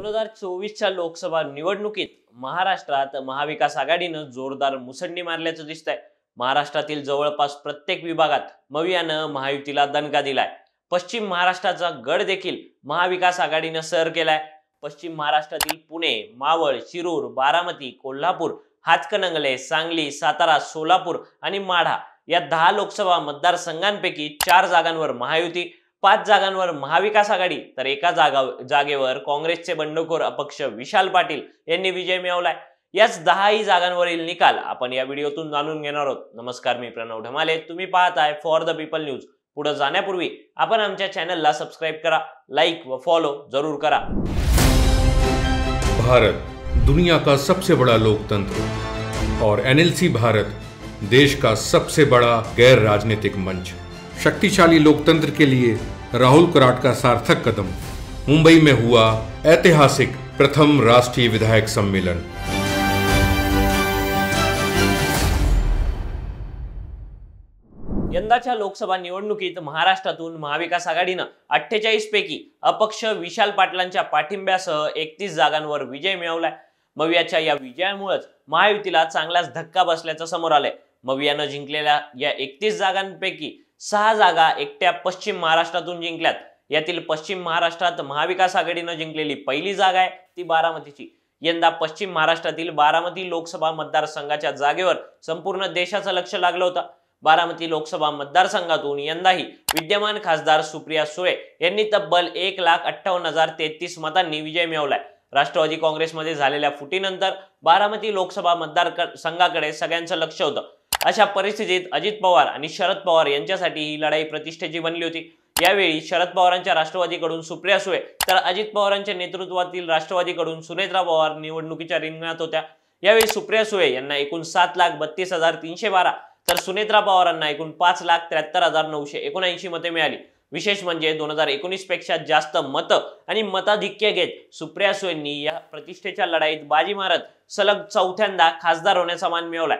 2024च्या लोकसभा निवडणुकीत महाराष्ट्रात महाविकास आघाडीनं जोरदार मुसंडी मारल्याचं दिसतंय। महाराष्ट्रातील जवळपास प्रत्येक विभागात मवियानं महायुतीला दणका दिलाय। पश्चिम महाराष्ट्राचा गड देखील महाविकास आघाडीनं सर केलाय। पश्चिम महाराष्ट्रातील पुणे, मावळ, शिरूर, बारामती, कोल्हापूर, हातकणंगले, सांगली, सातारा, सोलापूर आणि माढा या 10 लोकसभा मतदारसंघांपैकी 4 जागांवर महायुती, 5 जागांवर महाविकास आघाडी तर एका जागेवर काँग्रेसचे बंडखोर अपक्ष विशाल पाटील यांनी विजय मिळवलाय। याच 10ही जागांवरील निकाल आपण या व्हिडिओतून जाणून घेणार आहोत। नमस्कार, मी प्रणव ढमाले, तुम्ही पाहताय फॉर द पीपल न्यूज। पुढे जाण्यापूर्वी आपण आमच्या चॅनलला सबस्क्राइब करा, लाईक व फॉलो जरूर करा। भारत दुनिया का सबसे बड़ा लोकतंत्र और एनएलसी भारत देश का सबसे बड़ा गैर राजनीतिक मंच। शक्तिशाली लोकतंत्र के लिए राहुल कराट का सार्थक कदम। मुंबई में हुआ ऐतिहासिक प्रथम राष्ट्रीय विधायक सम्मेलन। यंदाच्या लोकसभा निवडणुकीत महाराष्ट्रातून महाविकास आघाडीनं 48 पैकी अपक्ष विशाल पाटलांच्या पाठिंब्यासह 31 जागांवर विजय मिळवलाय। मवियाच्या या विजयामुळेच महायुतीला चांगलाच धक्का बसल्याचं समोर आलंय। मवियानं जिंकलेल्या या 31 जागांपैकी 6 जागा एकट्या पश्चिम महाराष्ट्रातून जिंकल्यात। यातील पश्चिम महाराष्ट्रात महाविकास आघाडीनं जिंकलेली पहिली जागा आहे ती बारामतीची। यंदा पश्चिम महाराष्ट्रातील बारामती लोकसभा मतदारसंघाच्या जागेवर संपूर्ण देशाचं लक्ष लागलं होतं। बारामती लोकसभा मतदारसंघातून यंदाही विद्यमान खासदार सुप्रिया सुळे यांनी तब्बल 1,58,033 मतांनी विजय मिळवलाय। राष्ट्रवादी काँग्रेसमध्ये झालेल्या फुटीनंतर बारामती लोकसभा मतदारसंघाकडे सगळ्यांचं लक्ष होतं। अशा परिस्थितीत अजित पवार आणि शरद पवार यांच्यासाठी ही लढाई प्रतिष्ठेची बनली होती। यावेळी शरद पवारांच्या राष्ट्रवादीकडून सुप्रिया सुळे तर अजित पवारांच्या नेतृत्वातील राष्ट्रवादीकडून सुनेत्रा पवार निवडणुकीच्या रिंगणात होत्या। यावेळी सुप्रिया सुळे यांना एकूण 7,32,312 तर सुनेत्रा पवारांना एकूण 5,73,979 मते मिळाली। विशेष म्हणजे 2019 पेक्षा जास्त मतं आणि मताधिक्य घेत सुप्रिया सुळेंनी या प्रतिष्ठेच्या लढाईत बाजी मारत सलग चौथ्यांदा खासदार होण्याचा मान मिळवलाय।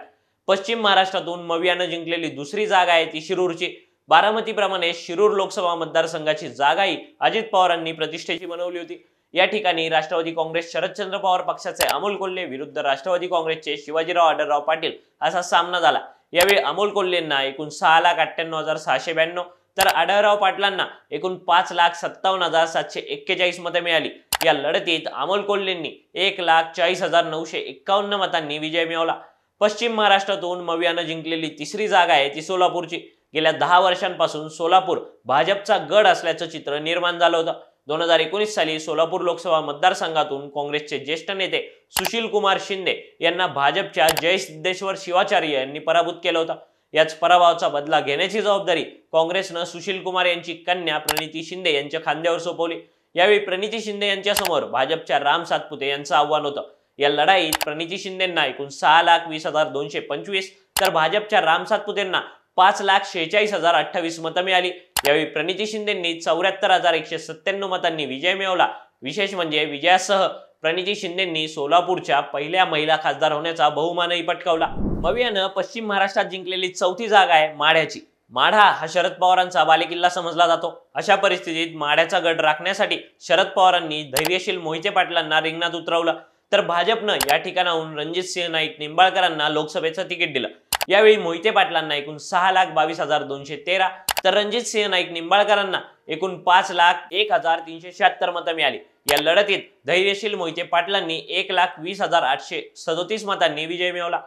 पश्चिम महाराष्ट्रातून मवियानं जिंकलेली दुसरी जागा आहे ती शिरूरची। बारामतीप्रमाणे शिरूर लोकसभा मतदारसंघाची जागाही अजित पवारांनी प्रतिष्ठेची बनवली होती। या ठिकाणी राष्ट्रवादी काँग्रेस शरदचंद्र पवार पक्षाचे अमोल कोल्हे विरुद्ध राष्ट्रवादी काँग्रेसचे शिवाजीराव आढळराव पाटील असा सामना झाला। यावेळी अमोल कोल्हेंना एकूण 6,98,692 तर आढळराव पाटलांना एकूण 5,57,741 मते मिळाली। या लढतीत अमोल कोल्हेंनी 1,40,951 मतांनी विजय मिळवला। पश्चिम महाराष्ट्रातून मवियानं जिंकलेली तिसरी जागा आहे ती सोलापूरची। गेल्या 10 वर्षांपासून सोलापूर भाजपचा गड असल्याचं चित्र निर्माण झालं होतं। 2019 साली सोलापूर लोकसभा मतदारसंघातून काँग्रेसचे ज्येष्ठ नेते सुशील कुमार शिंदे यांना भाजपच्या जय सिद्धेश्वर शिवाचार्य यांनी पराभूत केलं होतं। याच पराभवाचा बदला घेण्याची जबाबदारी काँग्रेसनं सुशील कुमार यांची कन्या प्रणिती शिंदे यांच्या खांद्यावर सोपवली। यावेळी प्रणिती शिंदे यांच्या समोर भाजपच्या राम सातपुते यांचं आव्हान होतं। या लढाईत प्रणिती शिंदेंना एकूण 6,20,225 तर भाजपच्या राम सातपुतेंना 5,46,028 मतं मिळाली। यावेळी प्रणिती शिंदेंनी 74,197 मतांनी विजय मिळवला। विशेष म्हणजे विजयासह प्रणिती शिंदेंनी सोलापूरच्या पहिल्या महिला खासदार होण्याचा बहुमानही पटकावला। मवियानं पश्चिम महाराष्ट्रात जिंकलेली चौथी जागा आहे माढ्याची। माढा हा शरद पवारांचा बालेकिल्ला समजला जातो। अशा परिस्थितीत माढ्याचा गड राखण्यासाठी शरद पवारांनी धैर्यशील मोहिते पाटलांना रिंगणात उतरवलं तर भाजपनं या ठिकाणाहून रणजितसिंह नाईक निंबाळकरांना लोकसभेचं तिकीट दिलं। यावेळी मोहिते पाटलांना एकूण 6,22,213 तर रणजितसिंह नाईक निंबाळकरांना एकूण 5,01,376 मतं मिळाली। या लढतीत धैर्यशील मोहिते पाटलांनी 1,20,837 मतांनी विजय मिळवला।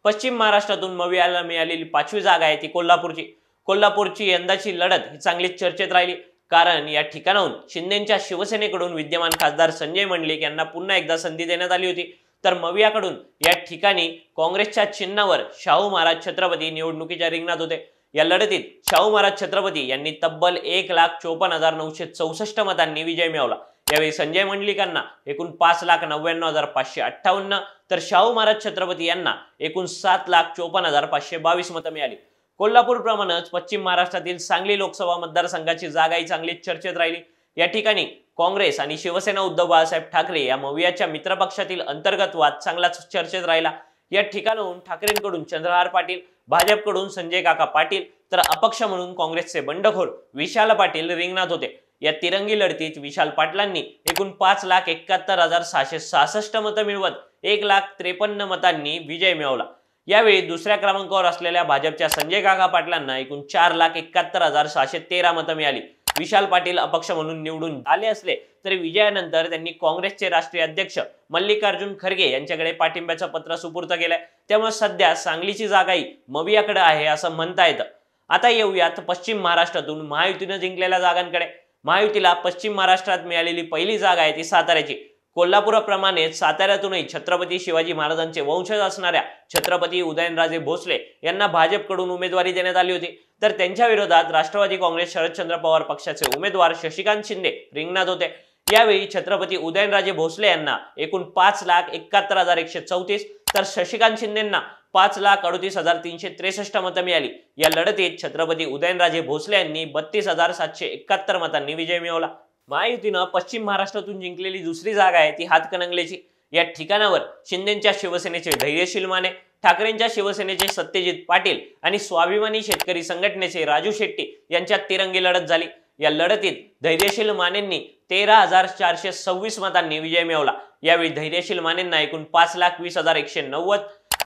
पश्चिम महाराष्ट्रातून मवियाला मिळालेली 5वी जागा आहे ती कोल्हापूरची। कोल्हापूरची यंदाची लढत ही चांगलीच चर्चेत राहिली, कारण या ठिकाणाहून शिंदेच्या शिवसेनेकडून विद्यमान खासदार संजय मंडलिक यांना पुन्हा एकदा संधी देण्यात आली होती, तर मवियाकडून या ठिकाणी काँग्रेसच्या चिन्हावर शाहू महाराज छत्रपती निवडणुकीच्या रिंगणात होते। या लढतीत शाहू महाराज छत्रपती यांनी तब्बल 1,54,964 मतांनी विजय मिळवला। यावेळी संजय मंडलिकांना एकूण 5,99,558 तर शाहू महाराज छत्रपती यांना एकूण 7,54,522 मतं मिळाली। कोल्हापूरप्रमाणेच पश्चिम महाराष्ट्रातील सांगली लोकसभा मतदारसंघाची जागाही चांगलीच चर्चेत राहिली। या ठिकाणी काँग्रेस आणि शिवसेना उद्धव बाळासाहेब ठाकरे या मवियाच्या मित्रपक्षातील अंतर्गत वाद चांगलाच चर्चेत राहिला। या ठिकाणाहून ठाकरेंकडून चंद्रहार पाटील, भाजपकडून संजय काका पाटील तर अपक्ष म्हणून काँग्रेसचे बंडखोर विशाल पाटील रिंगणात होते। या तिरंगी लढतीत विशाल पाटलांनी एकूण 5,71,666 मतं मिळवत 1,53,000 मतांनी विजय मिळवला। यावेळी दुसऱ्या क्रमांकावर असलेल्या भाजपच्या संजय काका पाटलांना एकूण 4,71,613 मतं मिळाली। विशाल पाटील अपक्ष म्हणून निवडून आले असले तरी विजयानंतर त्यांनी काँग्रेसचे राष्ट्रीय अध्यक्ष मल्लिकार्जुन खरगे यांच्याकडे पाठिंब्याचं पत्र सुपूर्द केलंय। त्यामुळे सध्या सांगलीची जागाही मवियाकडे आहे असं म्हणता येतं। आता येऊयात पश्चिम महाराष्ट्रातून महायुतीनं जिंकलेल्या जागांकडे। महायुतीला पश्चिम महाराष्ट्रात मिळालेली पहिली जागा आहे ती साताऱ्याची। कोल्हापुराप्रमाणेच साताऱ्यातूनही छत्रपती शिवाजी महाराजांचे वंशज असणाऱ्या छत्रपती उदयनराजे भोसले यांना भाजपकडून उमेदवारी देण्यात आली होती। तर त्यांच्या विरोधात राष्ट्रवादी काँग्रेस शरदचंद्र पवार पक्षाचे उमेदवार शशिकांत शिंदे रिंगणात होते। यावेळी छत्रपती उदयनराजे भोसले यांना एकूण 5,71,134 तर शशिकांत शिंदेंना 5,38,363 मतं मिळाली। या लढतीत छत्रपती उदयनराजे भोसले यांनी 32,771 मतांनी विजय मिळवला। महायुतीनं पश्चिम महाराष्ट्रातून जिंकलेली दुसरी जागा आहे ती हातकणंगलेची। या ठिकाणावर शिंदेच्या शिवसेनेचे धैर्यशील माने, ठाकरेंच्या शिवसेनेचे सत्यजित पाटील आणि स्वाभिमानी शेतकरी संघटनेचे राजू शेट्टी यांच्यात तिरंगी लढत झाली। या लढतीत धैर्यशील मानेंनी 13,426 मतांनी विजय मिळवला। यावेळी धैर्यशील मानेंना एकूण 5,20,190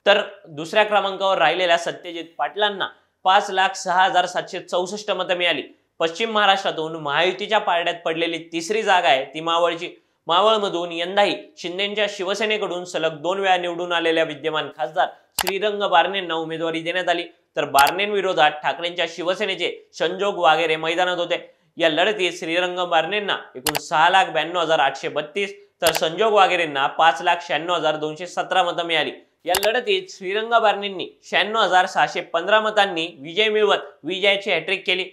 तर दुसऱ्या क्रमांकावर राहिलेल्या सत्यजित पाटलांना 5,06,764 मतं मिळाली। पश्चिम महाराष्ट्रातून महायुतीच्या पारड्यात पडलेली तिसरी जागा आहे ती मावळची। मावळमधून यंदाही शिंदेच्या शिवसेनेकडून सलग 2 वेळा निवडून आलेल्या विद्यमान खासदार श्रीरंग बारणेंना उमेदवारी देण्यात आली। तर बारणेंविरोधात ठाकरेंच्या शिवसेनेचे संजोग वागेरे मैदानात होते। या लढतीत श्रीरंग बारणेंना एकूण 6,92,832 तर संजोग वागेरेंना 5,96,217 मतं मिळाली। या लढतीत श्रीरंग बारणेंनी 96,615 मतांनी विजय मिळवत विजयाची हॅट्रिक केली।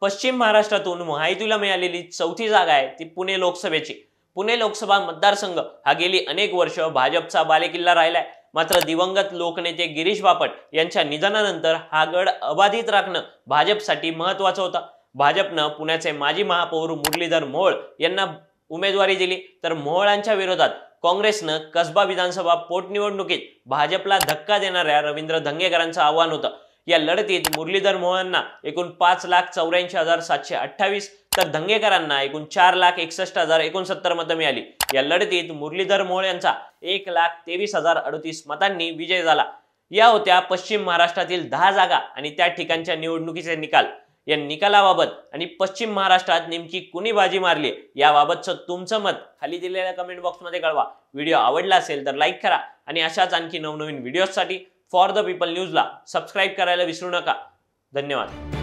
पश्चिम महाराष्ट्रातून महायुतीला मिळालेली चौथी जागा आहे ती पुणे लोकसभेची। पुणे लोकसभा मतदारसंघ हा गेली अनेक वर्ष भाजपचा बालेकिल्ला राहिलाय। मात्र दिवंगत लोकनेते गिरीश बापट यांच्या निधनानंतर हा गड अबाधित राखणं भाजपसाठी महत्त्वाचं होतं। भाजपनं पुण्याचे माजी महापौर मुरलीधर मोहोळ यांना उमेदवारी दिली तर मोहोळांच्या विरोधात काँग्रेसनं कसबा विधानसभा पोटनिवडणुकीत भाजपला धक्का देणाऱ्या रवींद्र धंगेकरांचं आव्हान होतं। या लढतीत मुरलीधर मोहोळांना एकूण 5,84,728 तर धंगेकरांना एकूण 4,61,069 मतं मिळाली। या लढतीत मुरलीधर मोहोळ यांचा 1,23,038 मतांनी विजय झाला। या होत्या पश्चिम महाराष्ट्रातील 10 जागा आणि त्या ठिकाणच्या निवडणुकीचे निकाल। या निकालाबाबत आणि पश्चिम महाराष्ट्रात नेमकी कुणी बाजी मारली याबाबतचं तुमचं मत खाली दिलेल्या कमेंट बॉक्समध्ये कळवा। व्हिडिओ आवडला असेल तर लाईक करा आणि अशाच आणखी नवनवीन व्हिडिओसाठी फॉर द पीपल न्यूजला सबस्क्राईब करायला विसरू नका। धन्यवाद।